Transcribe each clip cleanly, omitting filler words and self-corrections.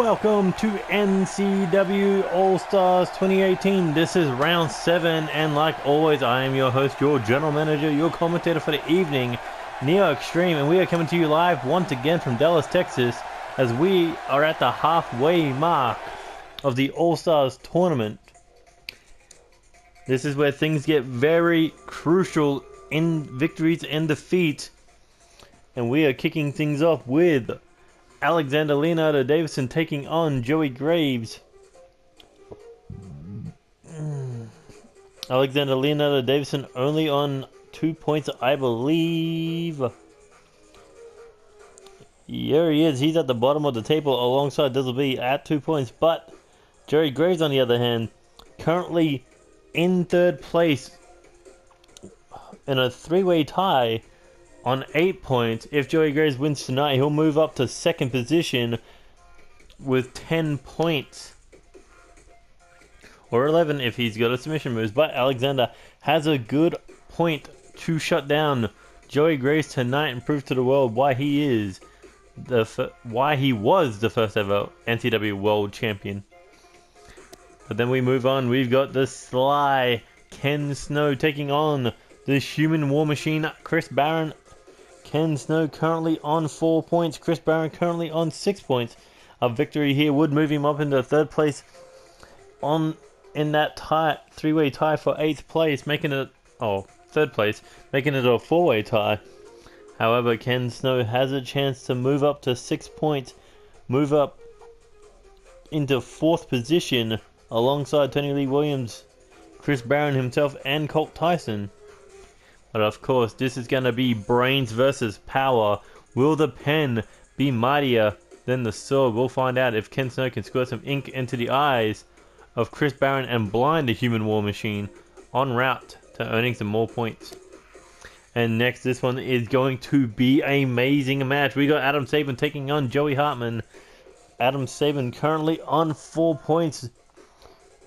welcome to NCW All-Stars 2018. This is round 7, and like always, I am your host, your general manager, your commentator for the evening, NeoXtreme, and we are coming to you live once again from Dallas, Texas, as we are at the halfway mark of the All-Stars tournament. This is where things get very crucial in victories and defeats, and we are kicking things off with Leonardo Davidson taking on Joey Reeves. Leonardo Davidson only on 2 points, I believe. Here he is. He's at the bottom of the table alongside Dizzle at 2 points. But Joey Reeves, on the other hand, currently in third place in a three-way tie on 8 points. If Joey Reeves wins tonight, he'll move up to second position with 10 points. Or 11 if he's got a submission moves. But Alexander has a good point to shut down Joey Reeves tonight and prove to the world why he was the first ever NCW World Champion. But then we move on. We've got the sly Ken Snow taking on the Human War Machine, Chris Barron. Ken Snow currently on 4 points. Chris Barron currently on 6 points. A victory here would move him up into third place in that three-way tie for 8th place, third place, making it a 4-way tie. However, Ken Snow has a chance to move up to 6 points, move up into 4th position alongside Tony Lee Williams, Chris Barron himself, and Colt Tyson. But of course, this is going to be brains versus power. Will the pen be mightier than the sword? We'll find out if Ken Snow can squirt some ink into the eyes of Chris Barron and blind the Human War Machine en route to earning some more points. And next, this one is going to be an amazing match. We got Adam Sabin taking on Joey Hartman. Adam Sabin currently on 4 points.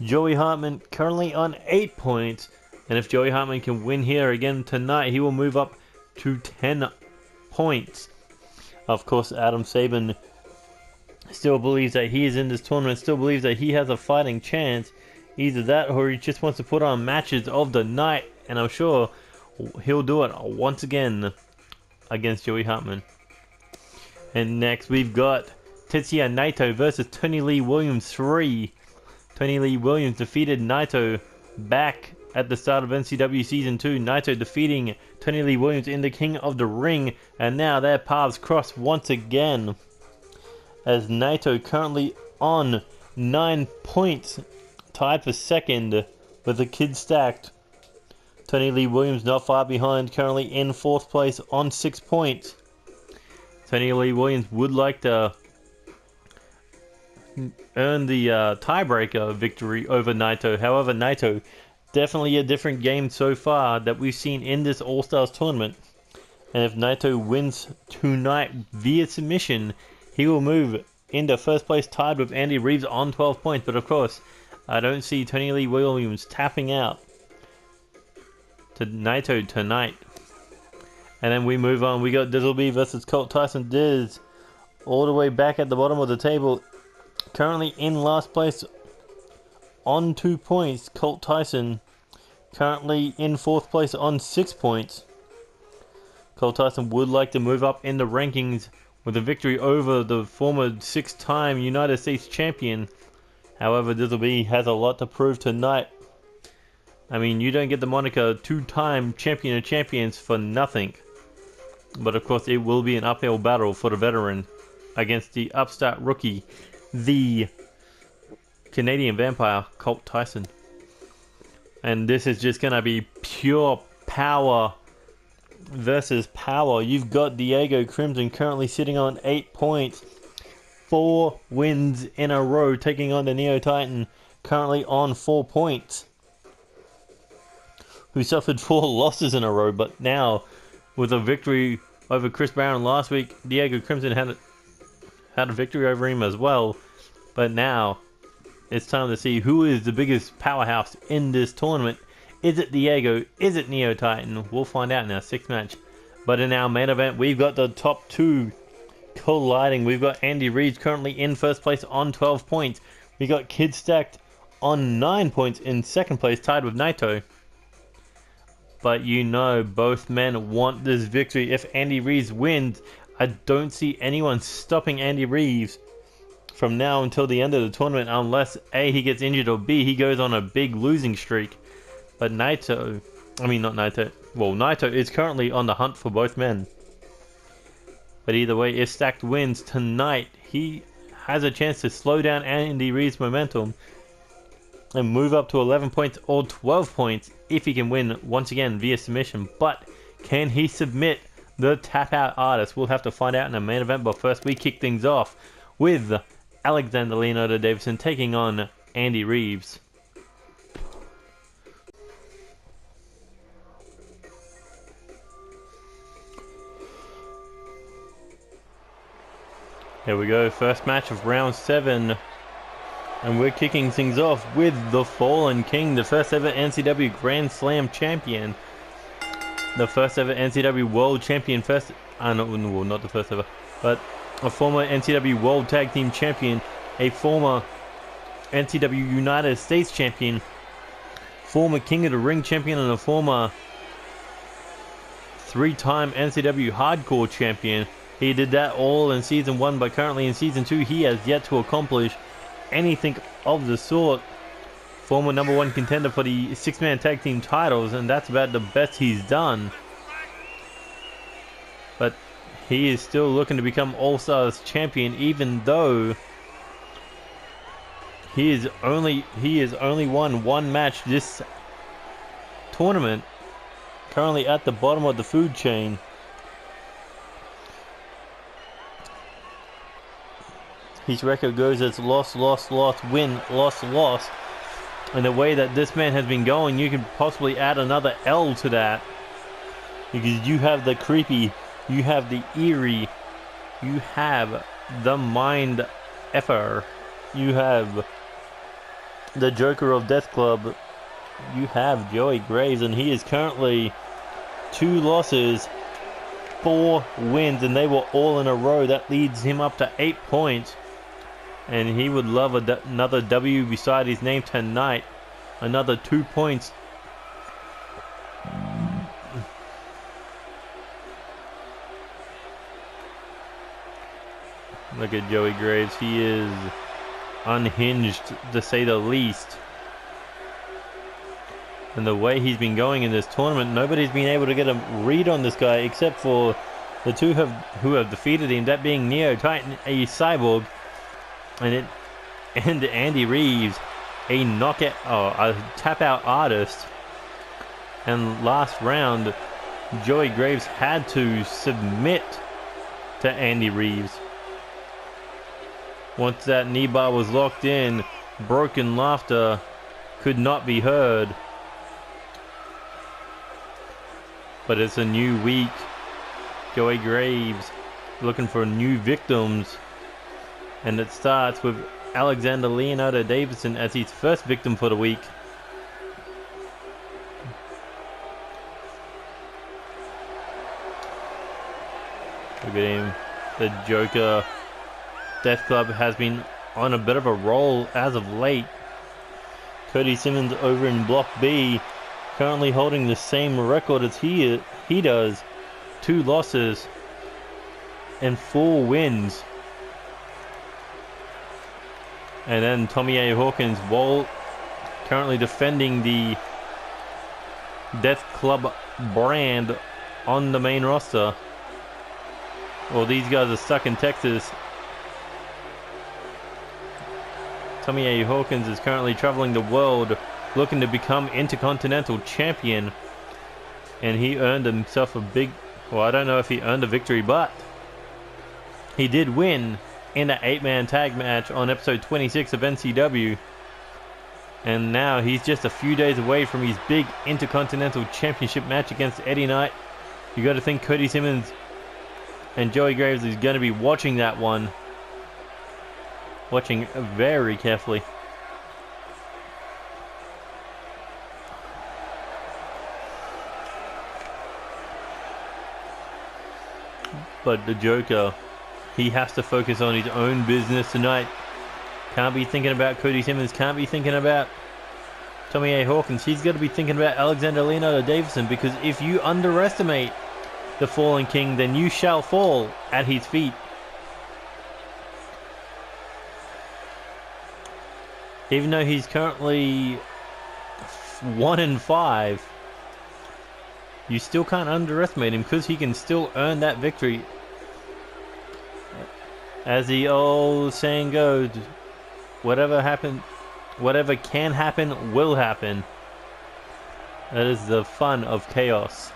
Joey Hartman currently on 8 points. And if Joey Hartman can win here again tonight, he will move up to 10 points. Of course, Adam Sabin still believes that he is in this tournament, still believes that he has a fighting chance. Either that or he just wants to put on matches of the night. And I'm sure he'll do it once again against Joey Hartman. And next we've got Tetsuya Naito versus Tony Lee Williams 3. Tony Lee Williams defeated Naito back at the start of NCW Season 2, Naito defeating Tony Lee Williams in the King of the Ring, and now their paths cross once again, as Naito currently on 9 points, tied for second with the kids stacked. Tony Lee Williams not far behind, currently in 4th place on 6 points. Tony Lee Williams would like to earn the tiebreaker victory over Naito. However, Naito, definitely a different game so far that we've seen in this All-Stars tournament. And if Naito wins tonight via submission, he will move into first place tied with Andy Reeves on 12 points. But of course, I don't see Tony Lee Williams tapping out to Naito tonight. And then we move on. We got Dizzle versus Colt Tyson. Diz all the way back at the bottom of the table, currently in last place on 2 points. Colt Tyson currently in 4th place on 6 points. Colt Tyson would like to move up in the rankings with a victory over the former 6-time United States champion. However, Dizzle has a lot to prove tonight. I mean, you don't get the moniker 2-time champion of champions for nothing. But of course, it will be an uphill battle for the veteran against the upstart rookie, the Canadian Vampire, Colt Tyson. And this is just going to be pure power versus power. You've got Diego Crimson currently sitting on 8 points. 4 wins in a row, taking on the Neo Titan, currently on 4 points, who suffered 4 losses in a row. But now, with a victory over Chris Barron last week, Diego Crimson had a victory over him as well. But now, it's time to see who is the biggest powerhouse in this tournament. Is it Diego? Is it Neo Titan? We'll find out in our 6th match. But in our main event, we've got the top 2 colliding. We've got Andy Reeves currently in first place on 12 points. We got Kid Stacked on 9 points in second place, tied with Naito. But you know, both men want this victory. If Andy Reeves wins, I don't see anyone stopping Andy Reeves from now until the end of the tournament, unless A, he gets injured, or B, he goes on a big losing streak. But Naito is currently on the hunt for both men. But either way, if Stacked wins tonight, he has a chance to slow down Andy Reeves' momentum and move up to 11 points or 12 points if he can win once again via submission. But can he submit the tap out artist? We'll have to find out in the main event. But first, we kick things off with Alexander Leonardo Davidson taking on Andy Reeves. Here we go, first match of round 7. And we're kicking things off with the Fallen King, the first ever NCW Grand Slam champion. The first ever NCW World Champion, not the first ever, but a former NCW World Tag Team Champion, a former NCW United States Champion, former King of the Ring Champion, and a former 3-time NCW Hardcore Champion. He did that all in Season 1, but currently in Season 2 he has yet to accomplish anything of the sort. Former number 1 contender for the 6-man tag team titles, and that's about the best he's done. But he is still looking to become AllStars champion, even though he is only won one match this tournament. Currently at the bottom of the food chain. His record goes as loss, loss, loss, win, loss, loss. And the way that this man has been going, you could possibly add another L to that. Because you have the creepy, you have the eerie, you have the mind effer, you have the Joker of Death Club, you have Joey Graves, and he is currently 2 losses, 4 wins, and they were all in a row. That leads him up to 8 points. And he would love another W beside his name tonight. Another 2 points. Look at Joey Graves. He is unhinged, to say the least. And the way he's been going in this tournament, nobody's been able to get a read on this guy except for the two who have defeated him. That being Neo Titan, a cyborg, and Andy Reeves, a tap-out artist. And last round, Joey Graves had to submit to Andy Reeves. Once that knee bar was locked in, broken laughter could not be heard. But it's a new week. Joey Graves looking for new victims. And it starts with Alexander Leonardo Davidson as his first victim for the week. Look at him. The Joker Death Club has been on a bit of a roll as of late. Cody Simmons over in Block B, currently holding the same record as he does. 2 losses and 4 wins. And then Tommy A. Hawkins, Wall, currently defending the Death Club brand on the main roster. Well, these guys are stuck in Texas. Tommy A. Hawkins is currently traveling the world looking to become Intercontinental Champion. And he earned himself a big... Well, I don't know if he earned a victory, but he did win in an 8-man tag match on episode 26 of NCW. And now he's just a few days away from his big Intercontinental Championship match against Eddie Knight. You got to think Cody Simmons and Joey Graves is going to be watching that one. Watching very carefully. But the Joker He has to focus on his own business tonight. Can't be thinking about Cody Simmons. Can't be thinking about Tommy A. Hawkins. He's got to be thinking about Alexander Leonardo Davidson, because if you underestimate the fallen king, then you shall fall at his feet. Even though he's currently 1-5, you still can't underestimate him, because he can still earn that victory. As the old saying goes, whatever can happen will happen. That is the fun of chaos.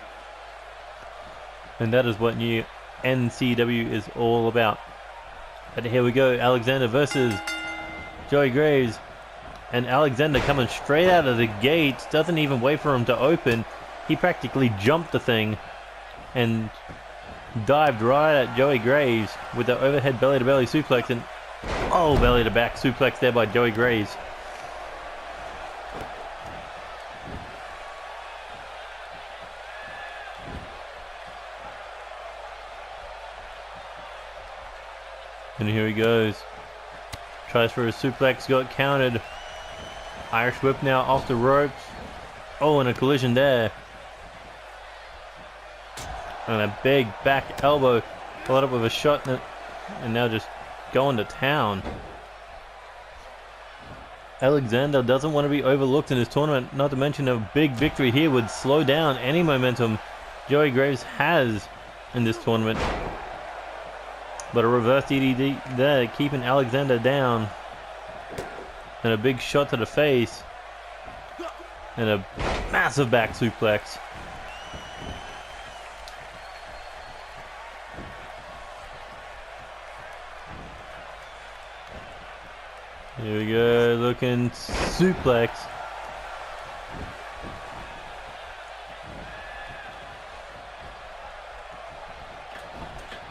And that is what new NCW is all about. But here we go, Alexander versus Joey Graves. And Alexander coming straight out of the gates, doesn't even wait for him to open. He practically jumped the thing and dived right at Joey Graves with the overhead belly-to-belly suplex, and belly-to-back suplex there by Joey Graves. And here he goes. Tries for a suplex, got countered. Irish whip now off the ropes. Oh, and a collision there. And a big back elbow, followed up with a shot, and now just going to town. Alexander doesn't want to be overlooked in this tournament, not to mention a big victory here would slow down any momentum Joey Graves has in this tournament. But a reverse DDT there, keeping Alexander down. And a big shot to the face. And a massive back suplex. Here we go, looking suplex.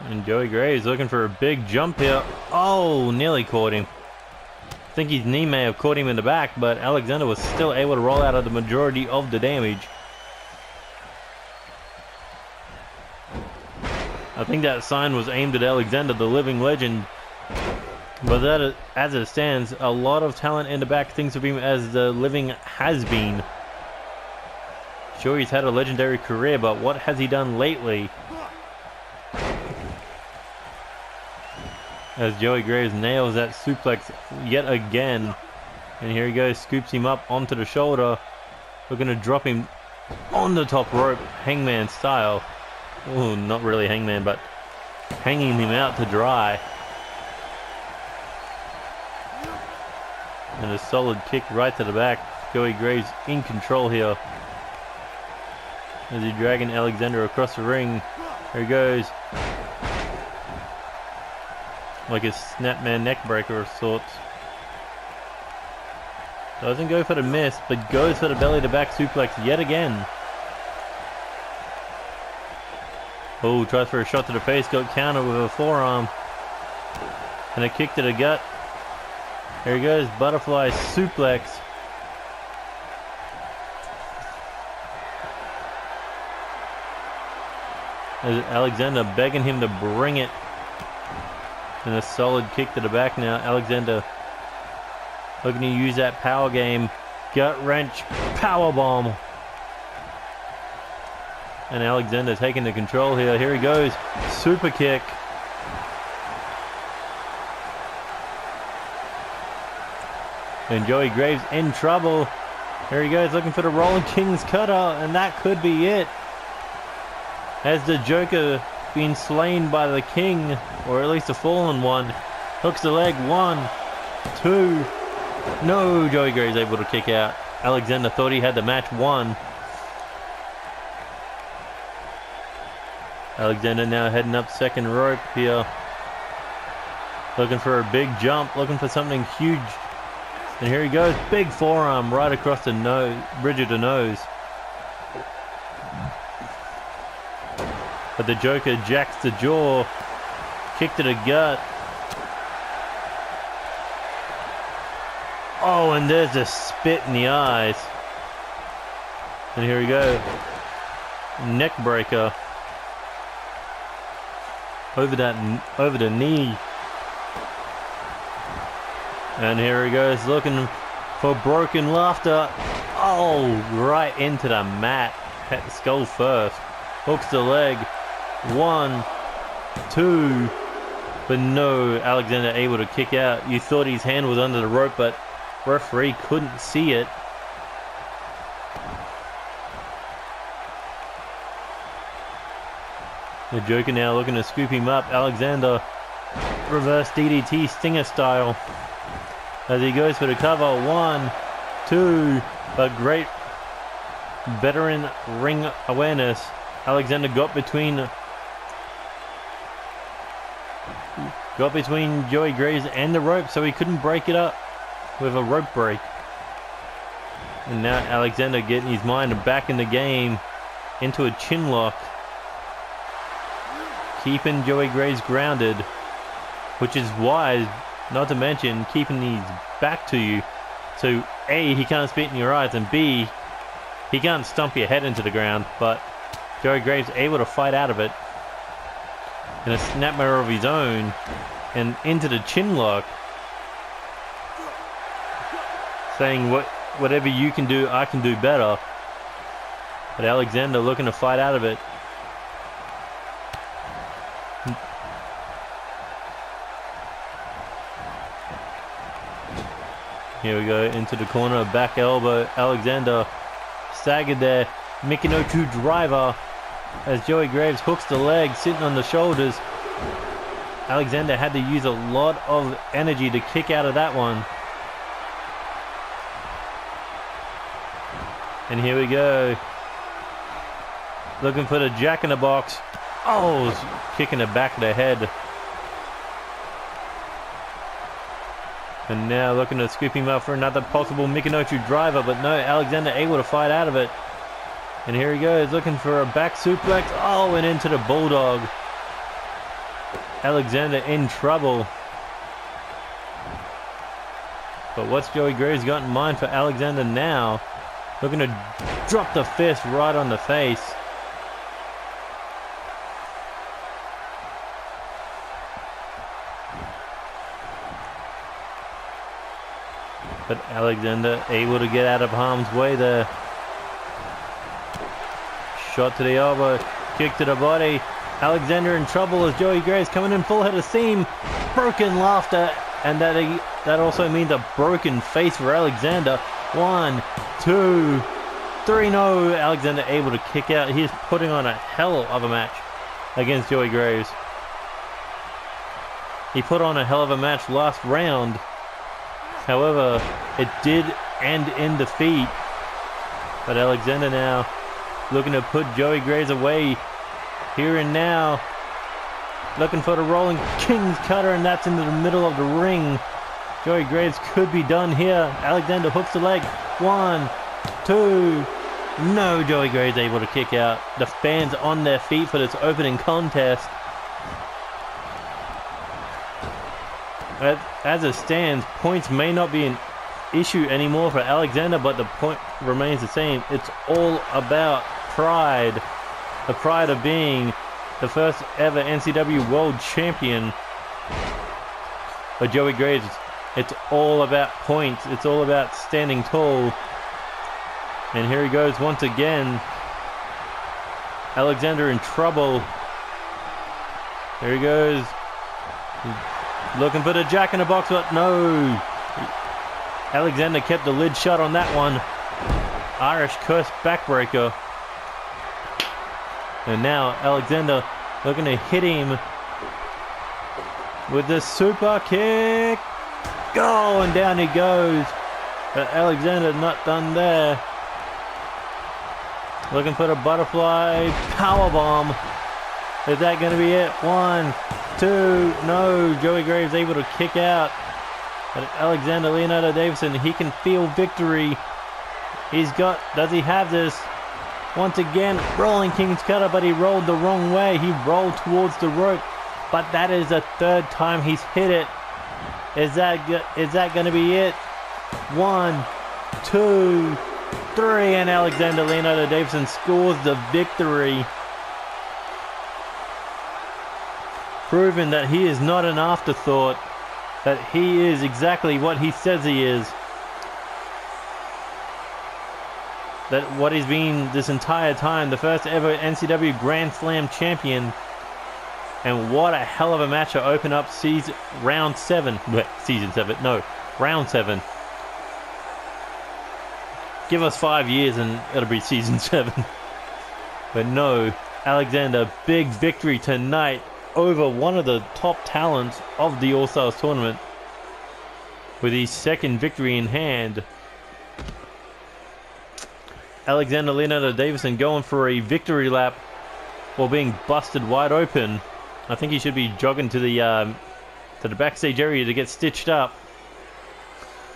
And Joey Graves looking for a big jump here. Oh, nearly caught him. I think his knee may have caught him in the back, but Alexander was still able to roll out of the majority of the damage. I think that sign was aimed at Alexander, the living legend. But that, as it stands, a lot of talent in the back thinks of him as the living has-been. Sure, he's had a legendary career, but what has he done lately? As Joey Graves nails that suplex yet again. And here he goes, scoops him up onto the shoulder. Looking to drop him on the top rope, hangman style. Oh, not really hangman, but hanging him out to dry. And a solid kick right to the back. Joey Graves in control here. As he's dragging Alexander across the ring. Here he goes. Like a snapman neckbreaker of sorts. Doesn't go for the miss, but goes for the belly to back suplex yet again. Oh, tries for a shot to the face, got countered with a forearm. And a kick to the gut. Here he goes, butterfly suplex. As Alexander begging him to bring it. And a solid kick to the back now. Alexander looking to use that power game. Gut wrench, power bomb. And Alexander taking the control here. Here he goes. Super kick. And Joey Graves in trouble. Here he goes, looking for the Rolling King's cutter, and that could be it. As the Joker being slain by the King, or at least a fallen one, hooks the leg. 1, 2. No, Joey Graves able to kick out. Alexander thought he had the match won. Alexander now heading up second rope here. Looking for a big jump, looking for something huge. And here he goes, big forearm right across the nose, bridge of the nose. But the Joker jacks the jaw, kick to the gut. Oh, and there's a spit in the eyes. And here we go, neck breaker. over the knee. And here he goes, looking for broken laughter. Oh, right into the mat. Hit the skull first. Hooks the leg. 1, 2. But no, Alexander able to kick out. You thought his hand was under the rope, but referee couldn't see it. The Joker now looking to scoop him up. Alexander, reverse DDT Stinger style. As he goes for the cover. 1, 2. But great veteran ring awareness. Alexander got between Joey Graves and the rope, so he couldn't break it up with a rope break. And now Alexander getting his mind back in the game into a chin lock, keeping Joey Graves grounded, which is wise, not to mention keeping his back to you, so A, he can't spit in your eyes, and B, he can't stomp your head into the ground. But Joey Graves able to fight out of it in a snapmare of his own and into the chin lock, saying whatever you can do, I can do better. But Alexander looking to fight out of it. Here we go into the corner, back elbow. Alexander staggered there. Mikinochu driver as Joey Graves hooks the leg, sitting on the shoulders. Alexander had to use a lot of energy to kick out of that one. And here we go. Looking for the jack in the box. Oh, kicking the back of the head. And now looking to scoop him up for another possible Mikinochu driver, but no, Alexander able to fight out of it. And here he goes, looking for a back suplex. Oh, and into the bulldog. Alexander in trouble. But what's Joey Graves got in mind for Alexander now? Looking to drop the fist right on the face. But Alexander able to get out of harm's way there. Shot to the elbow, kick to the body. Alexander in trouble as Joey Graves coming in full head of steam. Broken laughter, and that also means a broken face for Alexander. 1, 2, 3. No, Alexander able to kick out. He is putting on a hell of a match against Joey Graves. He put on a hell of a match last round. However, it did end in defeat. But Alexander now looking to put Joey Graves away here and now. Looking for the rolling King's Cutter, and that's into the middle of the ring. Joey Graves could be done here. Alexander hooks the leg. 1, 2. No, Joey Graves able to kick out. The fans on their feet for this opening contest. As it stands, points may not be an issue anymore for Alexander, but the point remains the same. It's all about pride. The pride of being the first ever NCW World Champion. But Joey Graves, it's all about points. It's all about standing tall. And here he goes once again. Alexander in trouble. Here he goes. Looking for the jack in the box, but no. Alexander kept the lid shut on that one. Irish curse backbreaker. And now Alexander looking to hit him with the super kick. Go, and down he goes. But Alexander not done there. Looking for the butterfly powerbomb. Is that going to be it? 1, 2. No, Joey Graves able to kick out. But Alexander Leonardo Davidson, he can feel victory. Does he have this? Once again, rolling King's Cutter, but he rolled the wrong way. He rolled towards the rope, but that is the third time he's hit it. Is that going to be it? 1, 2, 3, and Alexander Leonardo Davidson scores the victory. proven that he is not an afterthought, that he is exactly what he says he is. That what he's been this entire time, the first ever NCW Grand Slam champion. And what a hell of a match to open up round 7. Season 7, no, round 7. Give us 5 years and it'll be season 7. But no, Alexander, big victory tonight over one of the top talents of the All-Stars tournament. With his second victory in hand. Alexander Leonardo Davidson going for a victory lap while being busted wide open. I think he should be jogging to the backstage area to get stitched up.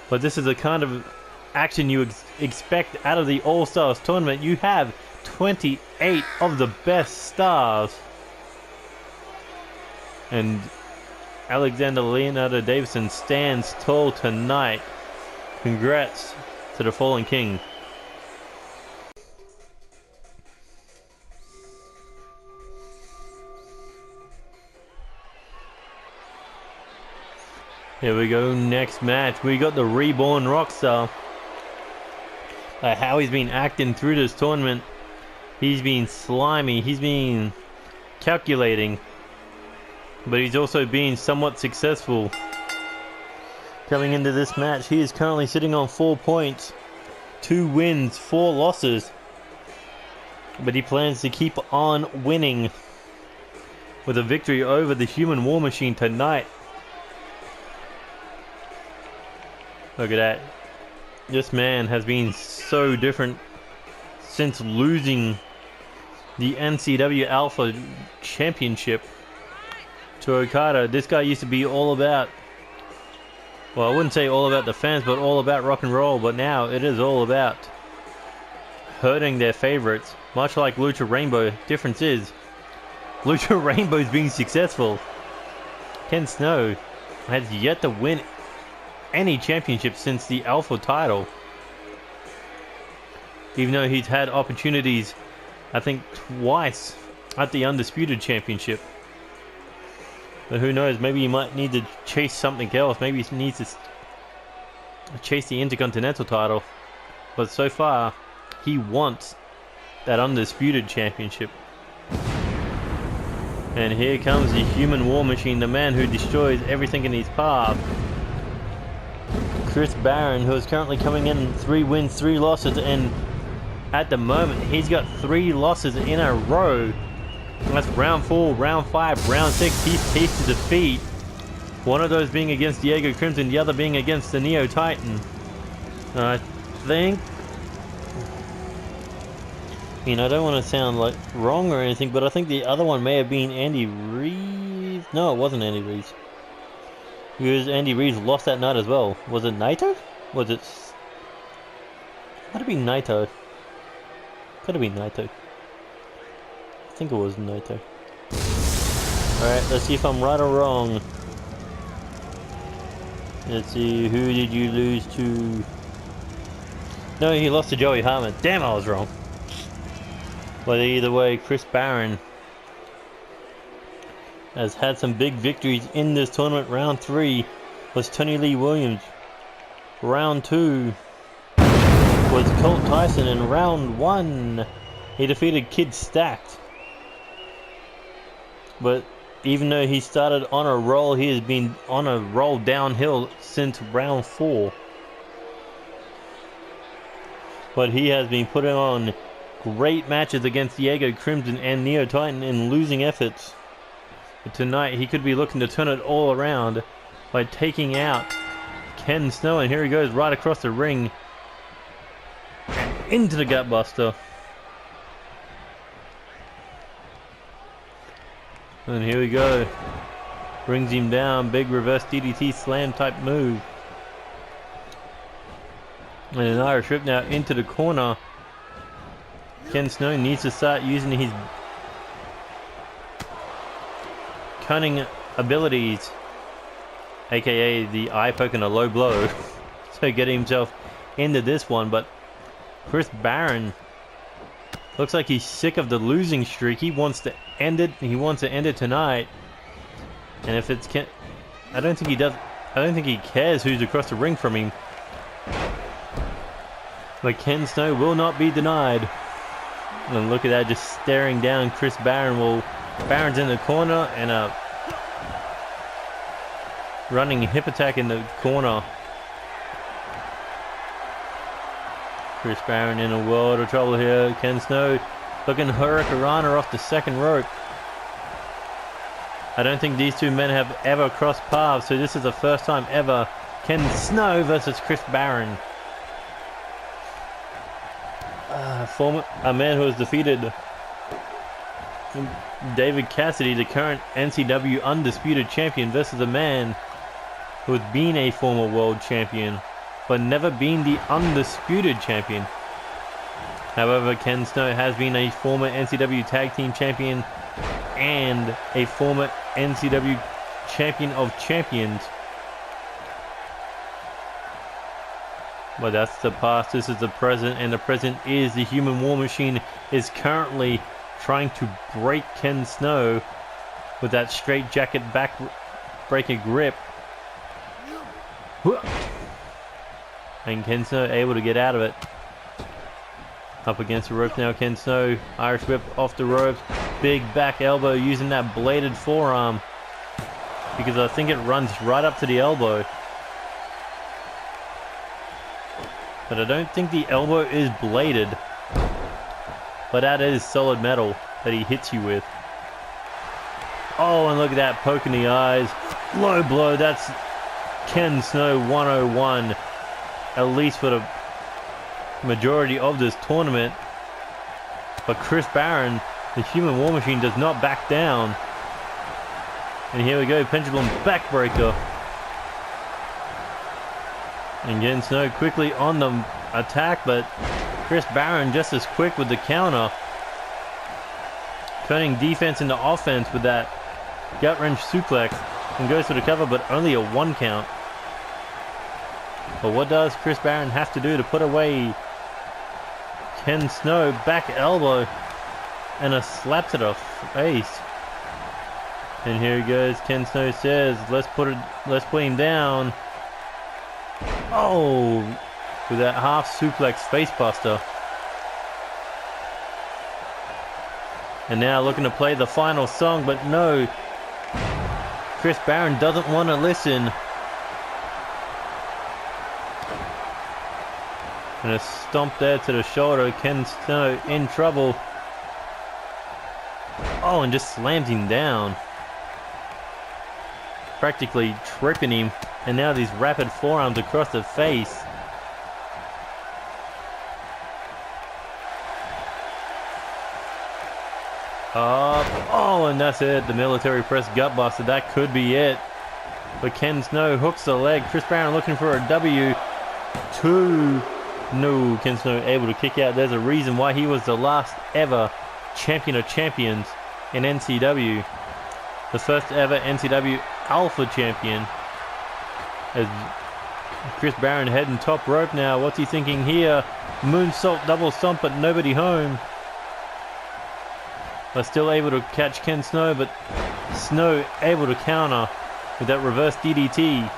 But this is the kind of action you expect out of the All-Stars tournament. You have 28 of the best stars. And Alexander Leonardo Davidson stands tall tonight. Congrats to the Fallen King. Here we go, next match. We got the reborn Rockstar. How he's been acting through this tournament. He's been slimy. He's been calculating. But he's also been somewhat successful. Coming into this match, he is currently sitting on 4 points. 2 wins, 4 losses. But he plans to keep on winning. With a victory over the Human War Machine tonight. Look at that. This man has been so different since losing the NCW Alpha Championship to Okada. This guy used to be all about, well, I wouldn't say all about the fans, but all about rock and roll. But now it is all about hurting their favorites. Much like Lucha Rainbow. Difference is, Lucha Rainbow's being successful. Ken Snow has yet to win any championship since the Alpha title. Even though he's had opportunities, I think twice at the Undisputed Championship. But who knows, maybe he might need to chase something else. Maybe he needs to chase the Intercontinental title. But so far, he wants that Undisputed Championship. And here comes the Human War Machine, the man who destroys everything in his path. Chris Barron, who is currently coming in 3 wins, 3 losses, and at the moment he's got 3 losses in a row. That's round 4, round 5, round 6. He's tasted defeat. One of those being against Diego Crimson, the other being against the Neo Titan. I think, I don't want to sound like wrong or anything, but I think the other one may have been Andy Reeves. No, it wasn't Andy Reeves. Because Andy Reeves lost that night as well. Was it Naito? Was it... Might have been Naito. Could have been Naito. I think it was Naito. Alright, let's see if I'm right or wrong. Let's see, who did you lose to? No, he lost to Joey Hartman. Damn, I was wrong. But either way, Chris Barron has had some big victories in this tournament. Round 3 was Tony Lee Williams. Round 2 was Colt Tyson. And round 1, he defeated Kid Stacked. But even though he started on a roll, he has been on a roll downhill since round 4. But he has been putting on great matches against Diego Crimson and Neo Titan in losing efforts. But tonight he could be looking to turn it all around by taking out Ken Snow. And here he goes right across the ring into the Gutbuster. And here we go. Brings him down. Big reverse DDT slam type move. And an Irish Whip now into the corner. Ken Snow needs to start using his cunning abilities, aka the eye poke and a low blow, so get himself into this one. But Chris Barron looks like he's sick of the losing streak. He wants to end it. He wants to end it tonight. And if it's Ken, I don't think he does. I don't think he cares who's across the ring from him. But Ken Snow will not be denied. And look at that, just staring down Chris Barron. Well, Barron's in the corner and a running hip attack in the corner. Chris Barron in a world of trouble here. Ken Snow looking Hurricanrana off the second rope. I don't think these two men have ever crossed paths, so this is the first time ever. Ken Snow versus Chris Barron. A man who has defeated David Cassidy, the current NCW Undisputed Champion, versus a man who has been a former world champion, but never been the Undisputed Champion. However, Ken Snow has been a former NCW Tag Team Champion and a former NCW Champion of Champions. But that's the past, this is the present, and the present is the Human War Machine is currently trying to break Ken Snow with that straight jacket back-breaker grip. And Ken Snow able to get out of it. Up against the rope now, Ken Snow. Irish whip off the ropes. Big back elbow using that bladed forearm. Because I think it runs right up to the elbow. But I don't think the elbow is bladed. But that is solid metal that he hits you with. Oh, and look at that poke in the eyes. Low blow, that's Ken Snow 101. At least for the majority of this tournament. But Chris Barron, the Human War Machine, does not back down. And here we go, pendulum backbreaker. And Ken Snow quickly on the attack, but Chris Barron just as quick with the counter. Turning defense into offense with that gut-wrench suplex. And goes for the cover, but only a 1 count. But what does Chris Barron have to do to put away Ken Snow? Back elbow and a slap to the face. And here he goes. Ken Snow says, let's put him down. Oh, with that half suplex face buster. And now looking to play the final song, but no. Chris Barron doesn't want to listen. And a stomp there to the shoulder. Ken Snow in trouble. Oh, and just slams him down. Practically tripping him. And now these rapid forearms across the face. Oh, and that's it. The military press gut buster. That could be it. But Ken Snow hooks the leg. Chris Barron looking for a W2. No, Ken Snow able to kick out. There's a reason why he was the last ever champion of champions in NCW. The first ever NCW Alpha champion. As Chris Barron heading top rope now. What's he thinking here? Moonsault double stomp, but nobody home. They're still able to catch Ken Snow, but Snow able to counter with that reverse DDT.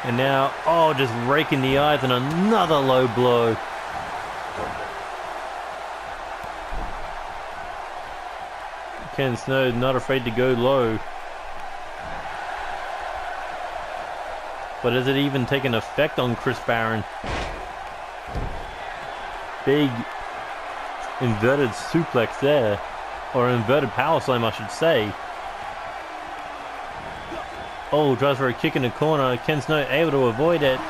And now, oh, just raking the eyes and another low blow. Ken Snow not afraid to go low. But does it even take an effect on Chris Barron? Big inverted suplex there. Or inverted power slam, I should say. Oh, tries for a kick in the corner. Ken Snow able to avoid it.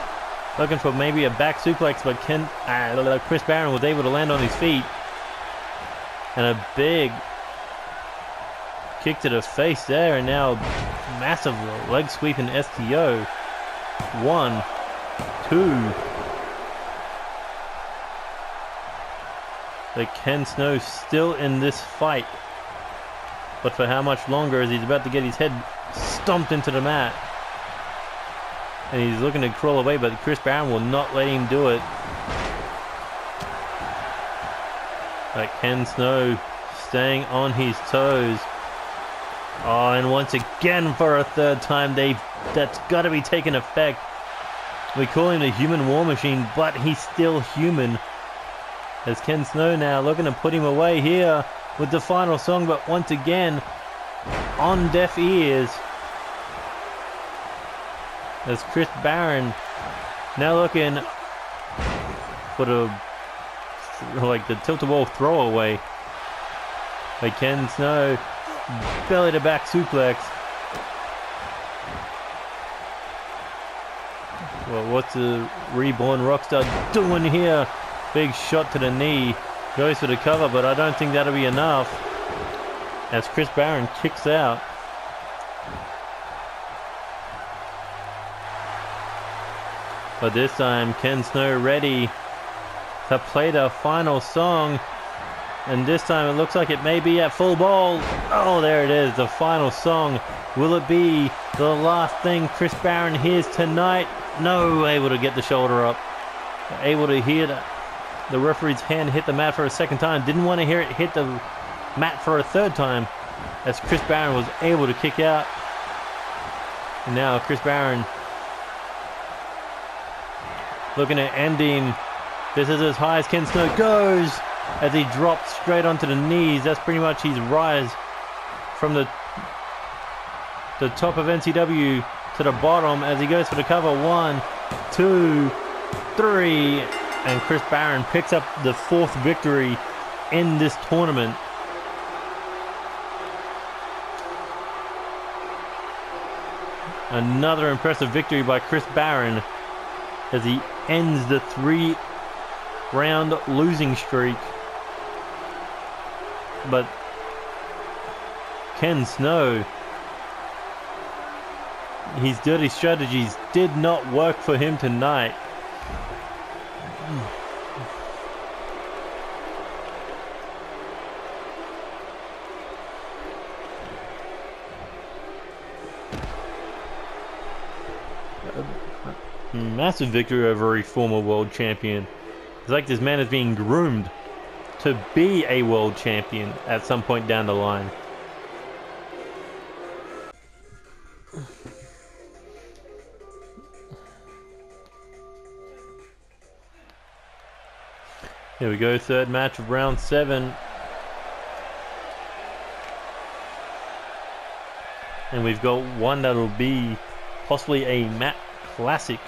Looking for maybe a back suplex, but Chris Barron was able to land on his feet. And a big kick to the face there, and now massive leg sweeping STO. 1, 2. But Ken Snow still in this fight. But for how much longer, as he's about to get his head stomped into the mat. And he's looking to crawl away, but Chris Barron will not let him do it. But Ken Snow staying on his toes. Oh, and once again for a third time, that's got to be taking effect. We call him the human war machine, but he's still human. As Ken Snow now looking to put him away here with the final song, but once again on deaf ears. As Chris Barron now looking for the tilt-a-wall throwaway. By Ken Snow, belly to back suplex. Well, what's the reborn Rockstar doing here? Big shot to the knee. Goes for the cover, but I don't think that'll be enough. As Chris Barron kicks out. But this time, Ken Snow ready to play the final song. And this time it looks like it may be at full ball. Oh, there it is, the final song. Will it be the last thing Chris Barron hears tonight? No, able to get the shoulder up. Able to hear the referee's hand hit the mat for a second time. Didn't want to hear it hit the mat for a third time. As Chris Barron was able to kick out. And now Chris Barron looking at ending. This is as high as Ken Snow goes. As he drops straight onto the knees. That's pretty much his rise from the top of NCW to the bottom as he goes for the cover. 1, 2, 3, and Chris Barron picks up the 4th victory in this tournament. Another impressive victory by Chris Barron as he ends the 3-round losing streak. But Ken Snow, his dirty strategies did not work for him tonight. Massive victory over a former world champion. It's like this man is being groomed to be a world champion at some point down the line. Here we go, third match of round 7. And we've got one that'll be possibly a Matt Classic.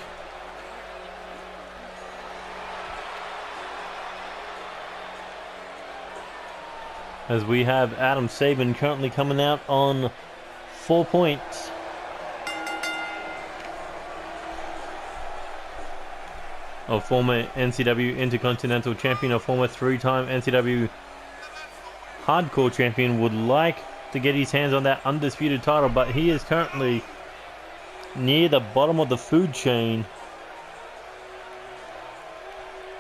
As we have Adam Sabin currently coming out on 4 points. A former NCW Intercontinental Champion, a former 3-time NCW Hardcore Champion, would like to get his hands on that undisputed title, but he is currently near the bottom of the food chain.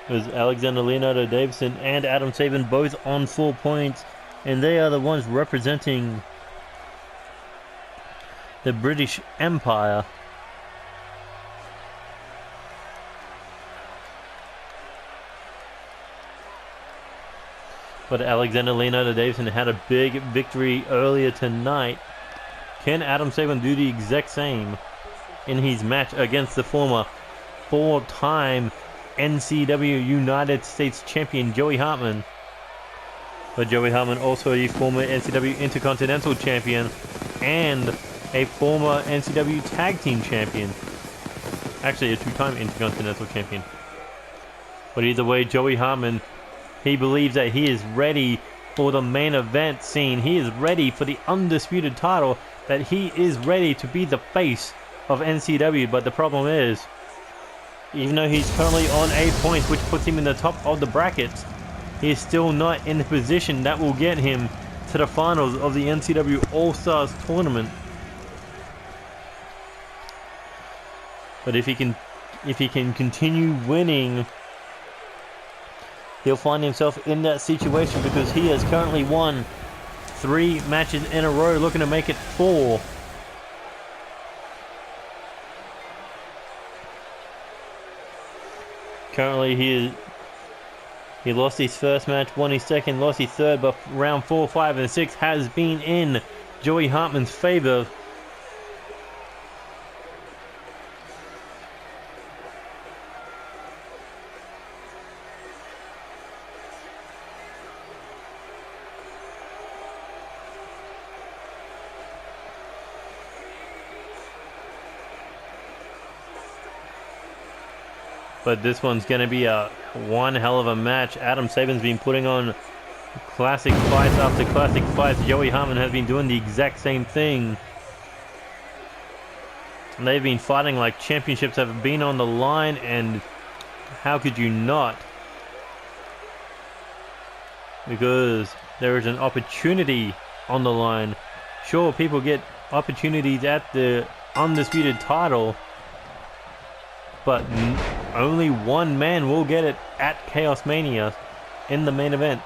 There's Alexander Leonardo Davidson and Adam Sabin both on 4 points, and they are the ones representing the British Empire. But Alexander Leonardo Davidson had a big victory earlier tonight. Can Adam Sabin do the exact same in his match against the former 4-time NCW United States Champion Joey Hartman? But Joey Hartman also a former NCW Intercontinental Champion and a former NCW Tag Team Champion. Actually a 2-time Intercontinental Champion. But either way, Joey Hartman, he believes that he is ready for the main event scene. He is ready for the undisputed title, that he is ready to be the face of NCW. But the problem is, even though he's currently on 8 points, which puts him in the top of the brackets, he is still not in the position that will get him to the finals of the NCW All-Stars tournament. But if he can continue winning, he'll find himself in that situation, because he has currently won 3 matches in a row, looking to make it 4. Currently he lost his first match, won his second, lost his third, but round 4, 5, and 6 has been in Joey Hartman's favor. But this one's going to be a one hell of a match. Adam Sabin's been putting on classic fights after classic fights. Joey Hartman has been doing the exact same thing. And they've been fighting like championships have been on the line, and how could you not? Because there is an opportunity on the line. Sure, people get opportunities at the undisputed title, but only one man will get it at Chaos Mania in the main event.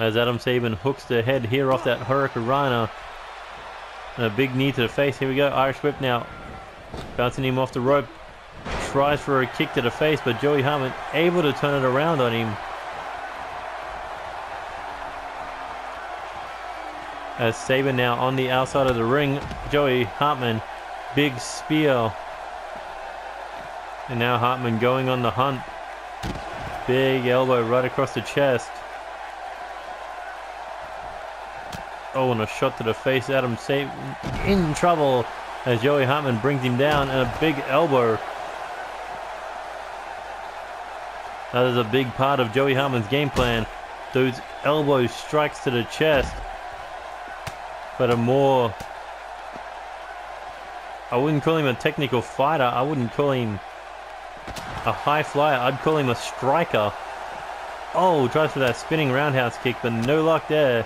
As Adam Sabin hooks the head here off that Hurricanrana. And a big knee to the face. Here we go. Irish whip now. Bouncing him off the rope. Tries for a kick to the face, but Joey Hartman able to turn it around on him. As Sabin now on the outside of the ring. Joey Hartman, big spear. And now Hartman going on the hunt. Big elbow right across the chest. Oh, and a shot to the face. Adam Sabin in trouble as Joey Hartman brings him down, and a big elbow. That is a big part of Joey Hartman's game plan. Those elbow strikes to the chest. But a more... I wouldn't call him a technical fighter. I wouldn't call him a high flyer. I'd call him a striker. Oh, tries for that spinning roundhouse kick, but no luck there.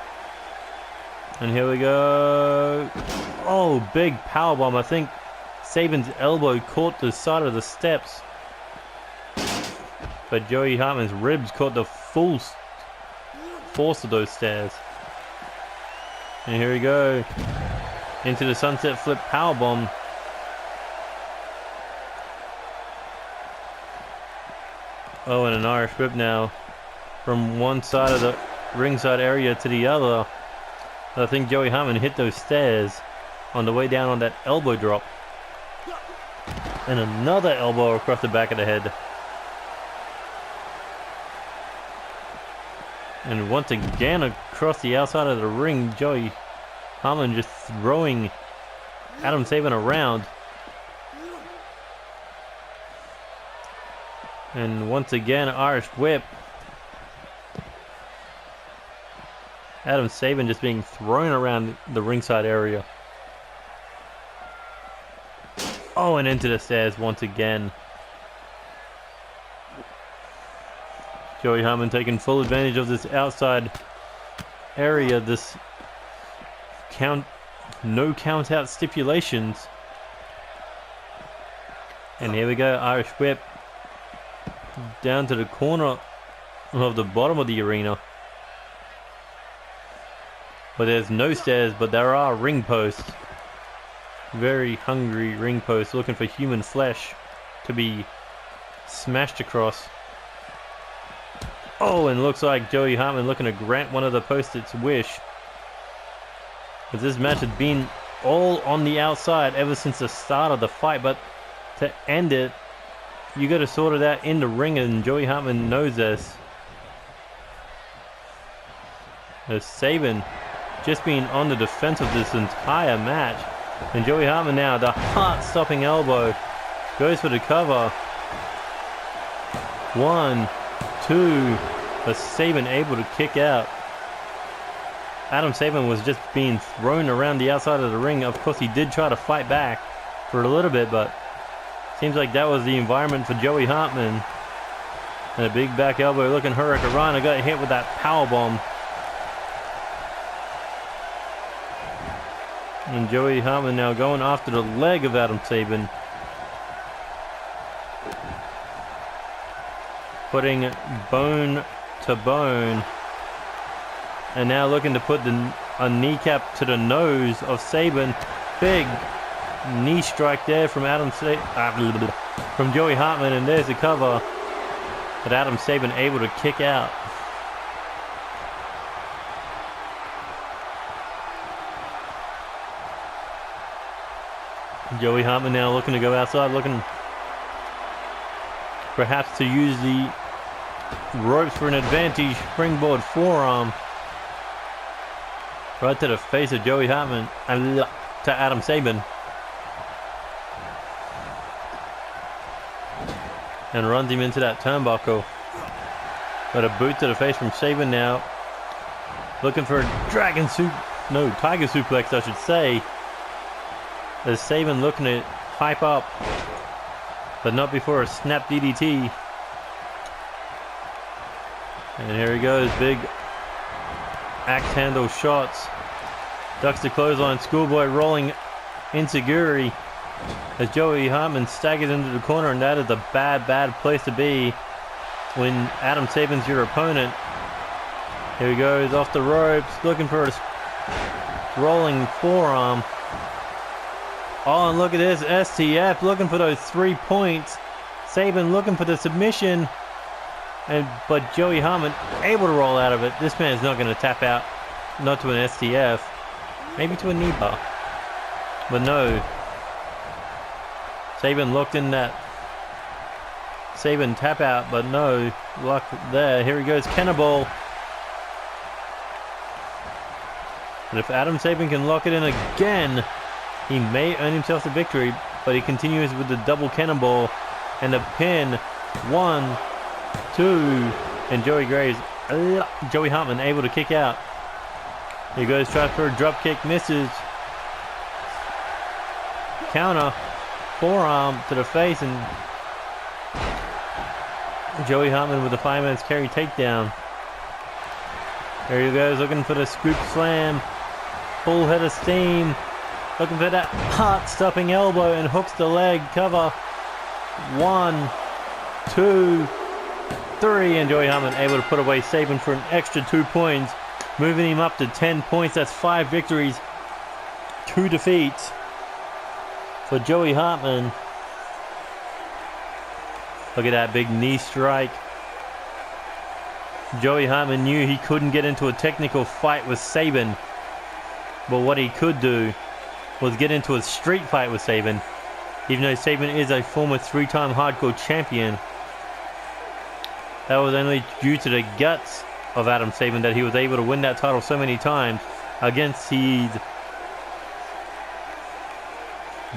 And here we go. Oh, big powerbomb. I think Sabin's elbow caught the side of the steps. But Joey Hartman's ribs caught the full force of those stairs. And here we go. Into the sunset flip powerbomb. Oh, and an Irish whip now. From one side of the ringside area to the other. I think Joey Hartman hit those stairs on the way down on that elbow drop. And another elbow across the back of the head. And once again across the outside of the ring, Joey Hartman just throwing Adam Sabin around. And once again, Irish whip. Adam Sabin just being thrown around the ringside area. Oh, and into the stairs once again. Joey Hartman taking full advantage of this outside area, this no count out stipulations. And here we go, Irish whip down to the corner of the bottom of the arena. But there's no stairs, but there are ring posts. Very hungry ring posts looking for human flesh to be smashed across. Oh, and looks like Joey Hartman looking to grant one of the posts its wish. As this match has been all on the outside ever since the start of the fight, but to end it, you got to sort it out in the ring, and Joey Hartman knows this. As Sabin just being on the defense of this entire match. And Joey Hartman now, the heart-stopping elbow, goes for the cover. 1, 2, but Sabin able to kick out. Adam Sabin was just being thrown around the outside of the ring. Of course, he did try to fight back for a little bit, but seems like that was the environment for Joey Hartman. And a big back elbow looking Hurricanrana got hit with that powerbomb. And Joey Hartman now going after the leg of Adam Sabin. Putting bone to bone. And now looking to put a kneecap to the nose of Sabin. Big knee strike there from from Joey Hartman, and there's the cover. But Adam Sabin able to kick out. Joey Hartman now looking to go outside, looking perhaps to use the ropes for an advantage. Springboard forearm right to the face of Joey Hartman and to Adam Sabin. And runs him into that turnbuckle. But a boot to the face from Sabin now. Looking for a tiger suplex, I should say. As Sabin looking to hype up. But not before a snap DDT. And here he goes. Big axe handle shots. Ducks the clothesline. Schoolboy rolling enziguri. As Joey Hartman staggers into the corner, and that is a bad place to be when Adam Sabin's your opponent. Here he goes off the ropes, looking for a rolling forearm. Oh, and look at this, STF looking for those 3 points. Sabin looking for the submission, but Joey Hartman able to roll out of it. This man is not going to tap out, not to an STF, maybe to a knee bar, but no. Sabin looked in that Sabin tap out, but no luck there. Here he goes, cannonball. And if Adam Sabin can lock it in again, he may earn himself the victory, but he continues with the double cannonball and the pin. 1, 2, and Joey Hartman able to kick out. Here goes, tries for a drop kick, misses. Counter. Forearm to the face, and Joey Hartman with the fireman's carry takedown. There he goes, looking for the scoop slam. Full head of steam. Looking for that heart-stopping elbow and hooks the leg. Cover. 1, 2, 3, and Joey Hartman able to put away Sabin for an extra 2 points, moving him up to 10 points. That's 5 victories, 2 defeats. For Joey Hartman. Look at that big knee strike. Joey Hartman knew he couldn't get into a technical fight with Sabin, but what he could do was get into a street fight with Sabin. Even though Sabin is a former 3-time hardcore champion, that was only due to the guts of Adam Sabin that he was able to win that title so many times against his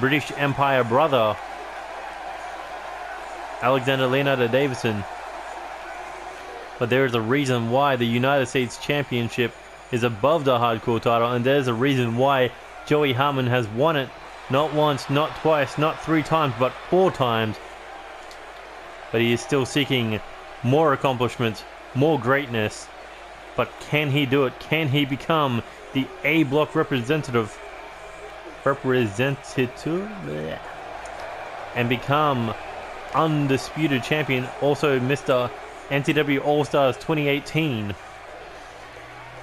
British Empire brother, Alexander Leonardo Davidson. But there is a reason why the United States Championship is above the hardcore title, and there's a reason why Joey Hartman has won it not once, not twice, not 3 times, but 4 times. But he is still seeking more accomplishments, more greatness. But can he do it? Can he become the A block representative and become undisputed champion, also Mr. NCW AllStars 2018?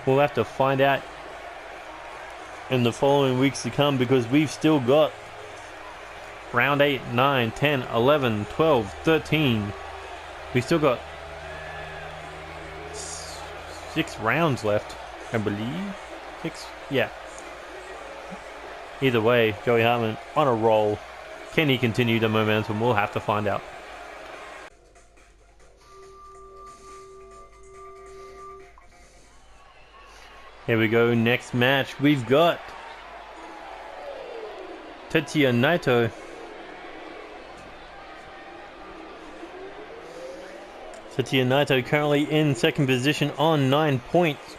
We'll have to find out in the following weeks to come, because we've still got round 8, 9, 10, 11, 12, 13. We still got 6 rounds left, I believe. 6, yeah. Either way, Joey Hartman on a roll. Can he continue the momentum? We'll have to find out. Here we go, next match. We've got Tetsuya Naito Tetsuya Naito currently in second position on 9 points.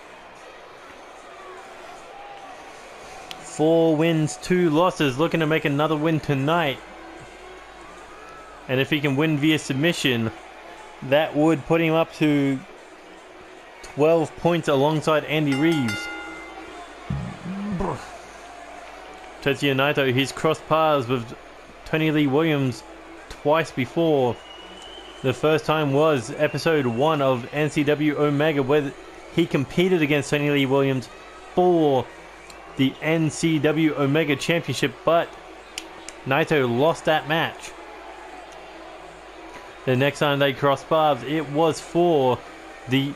4 wins, 2 losses, looking to make another win tonight. And if he can win via submission, that would put him up to 12 points alongside Andy Reeves. Tetsuya Naito, he's crossed paths with Tony Lee Williams twice before. The first time was episode 1 of NCW Omega, where he competed against Tony Lee Williams for the NCW Omega Championship, but Naito lost that match. The next time they crossed paths, it was for the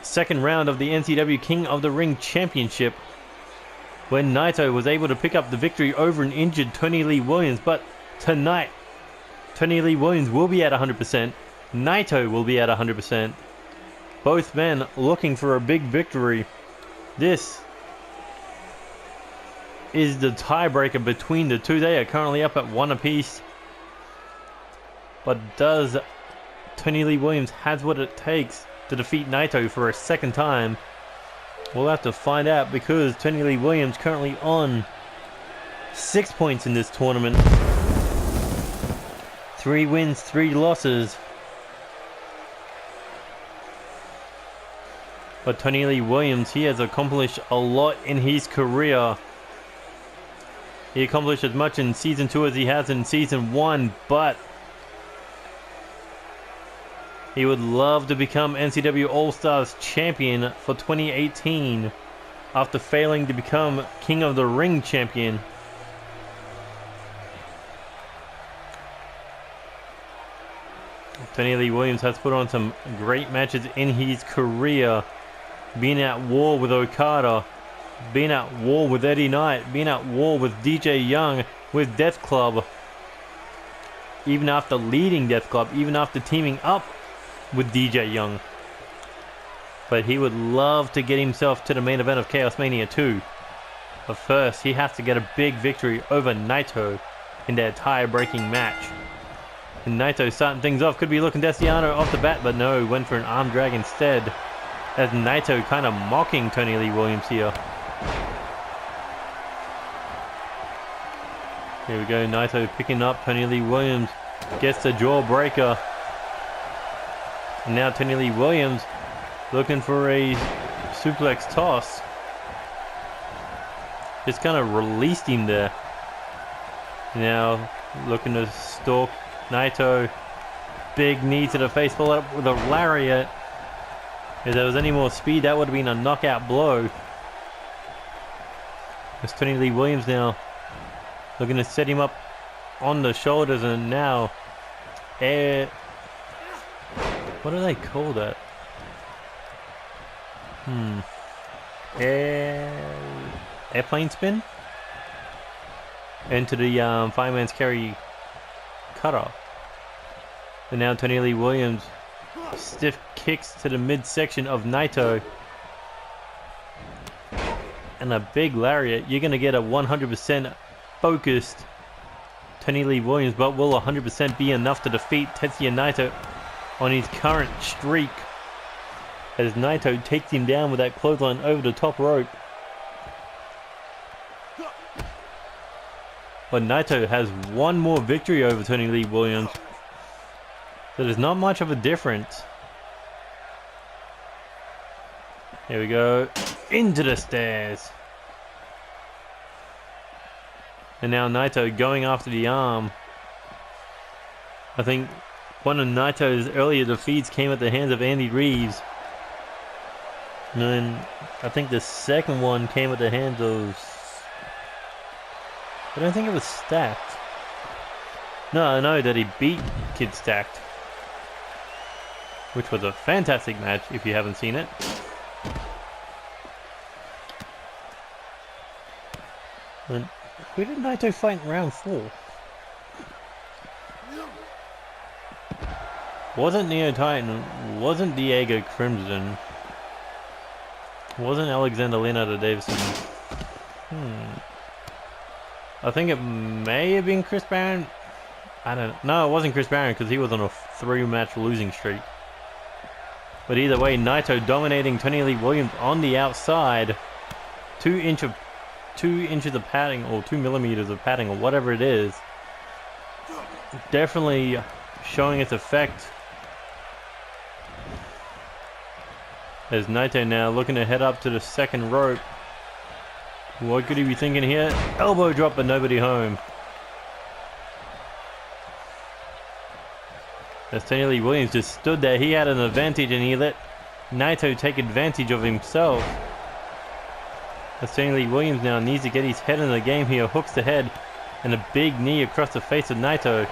second round of the NCW King of the Ring Championship. when Naito was able to pick up the victory over an injured Tony Lee Williams. But tonight, Tony Lee Williams will be at 100%. Naito will be at 100%. Both men looking for a big victory. This is the tiebreaker between the two. They are currently up at 1 apiece. But does Tony Lee Williams has what it takes to defeat Naito for a second time? We'll have to find out, because Tony Lee Williams currently on 6 points in this tournament. 3 wins, 3 losses. But Tony Lee Williams, he has accomplished a lot in his career. He accomplished as much in Season 2 as he has in Season 1, but he would love to become NCW All-Stars champion for 2018 after failing to become King of the Ring champion. Tony Lee Williams has put on some great matches in his career, being at war with Okada, being at war with Eddie Knight, being at war with DJ Young, with Death Club, even after leading Death Club, even after teaming up with DJ Young. But he would love to get himself to the main event of Chaos Mania 2. But first, he has to get a big victory over Naito in their tie-breaking match. And Naito starting things off, could be looking Desiano off the bat, but no, went for an arm drag instead. As Naito kind of mocking Tony Lee Williams here. Here we go, Naito picking up Tony Lee Williams, gets the jawbreaker. And now Tony Lee Williams looking for a suplex toss. Just kind of released him there. Now looking to stalk Naito. Big knee to the face, followed up with a lariat. If there was any more speed, that would have been a knockout blow. It's Tony Lee Williams now looking to set him up on the shoulders, and now what do they call that? Airplane spin? Into the fireman's carry cutoff. And now Tony Lee Williams stiff kicks to the midsection of Naito. And a big lariat. You're going to get a 100% focused Tony Lee Williams, but will 100% be enough to defeat Tetsuya Naito on his current streak, as Naito takes him down with that clothesline over the top rope. But Naito has one more victory over Tony Lee Williams, so there's not much of a difference. Here we go, into the stairs. And now Naito going after the arm. I think one of Naito's earlier defeats came at the hands of Andy Reeves. And then I think the second one came at the hands of... I don't think it was Stacked. No, I know that he beat Kid Stacked, which was a fantastic match if you haven't seen it. And who did Naito fight in round 4? Wasn't Neo Titan, wasn't Diego Crimson, wasn't Alexander Leonardo Davidson. I think it may have been Chris Barron. I don't know. No, it wasn't Chris Barron because he was on a 3-match losing streak. But either way, Naito dominating Tony Lee Williams on the outside. 2 inches of padding, or 2 millimeters of padding, or whatever it is. Definitely showing its effect. As Naito now looking to head up to the second rope. What could he be thinking here? Elbow drop, but nobody home. As Tony Lee Williams just stood there, he had an advantage and he let Naito take advantage of himself. As Tony Lee Williams now needs to get his head in the game here, hooks the head and a big knee across the face of Naito.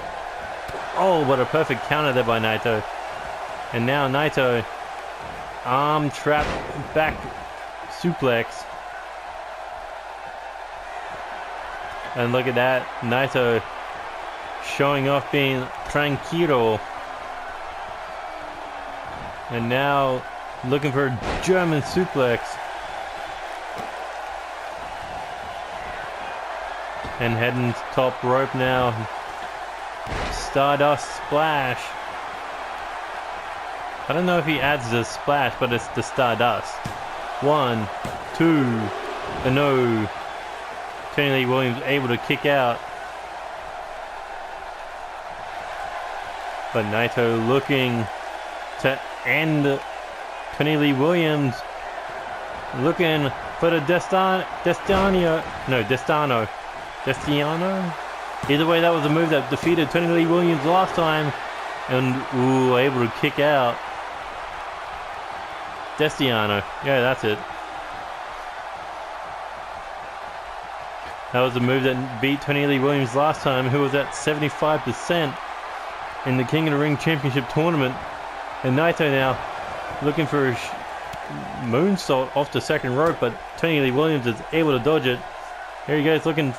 Oh, what a perfect counter there by Naito. And now Naito, arm trap back suplex. And look at that, Naito showing off being tranquilo. And now looking for a German suplex. And heading to top rope now. Stardust splash. I don't know if he adds the splash, but it's the Stardust. 1, 2, and no. Tony Lee Williams able to kick out. But Naito looking to end Tony Lee Williams. Looking for the Destino. Either way, that was a move that defeated Tony Lee Williams last time. And, ooh, able to kick out. Destino. Yeah, that's it. That was the move that beat Tony Lee Williams last time, who was at 75% in the King of the Ring Championship tournament. And Naito now looking for a moonsault off the second rope, but Tony Lee Williams is able to dodge it. Here he goes, looking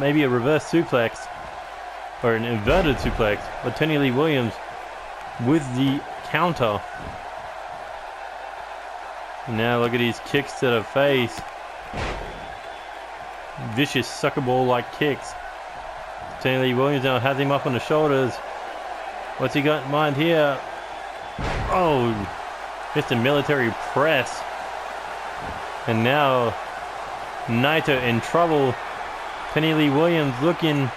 maybe a reverse suplex or an inverted suplex, but Tony Lee Williams with the counter. And now look at these kicks to the face. Vicious sucker ball like kicks. Tony Lee Williams now has him up on the shoulders. What's he got in mind here? Oh, just a military press. And now Naito in trouble. Tony Lee Williams looking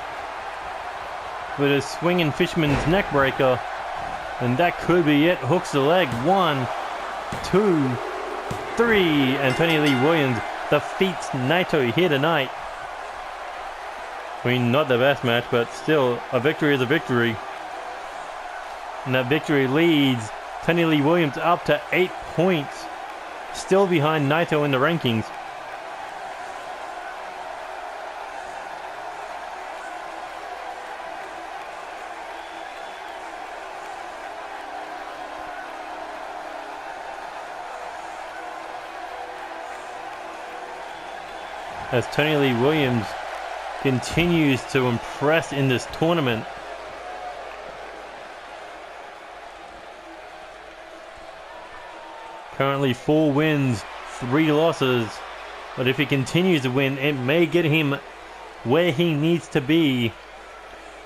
with a swinging fisherman's neck breaker. And that could be it. Hooks the leg. 1, 2, 3. And Tony Lee Williams defeats Naito here tonight. I mean, not the best match, but still, a victory is a victory. And that victory leads Tony Lee Williams up to 8 points. Still behind Naito in the rankings. As Tony Lee Williams continues to impress in this tournament. Currently 4 wins, 3 losses. But if he continues to win, it may get him where he needs to be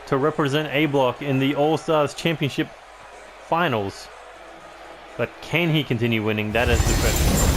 to represent A Block in the All-Stars Championship Finals. But can he continue winning? That is the question.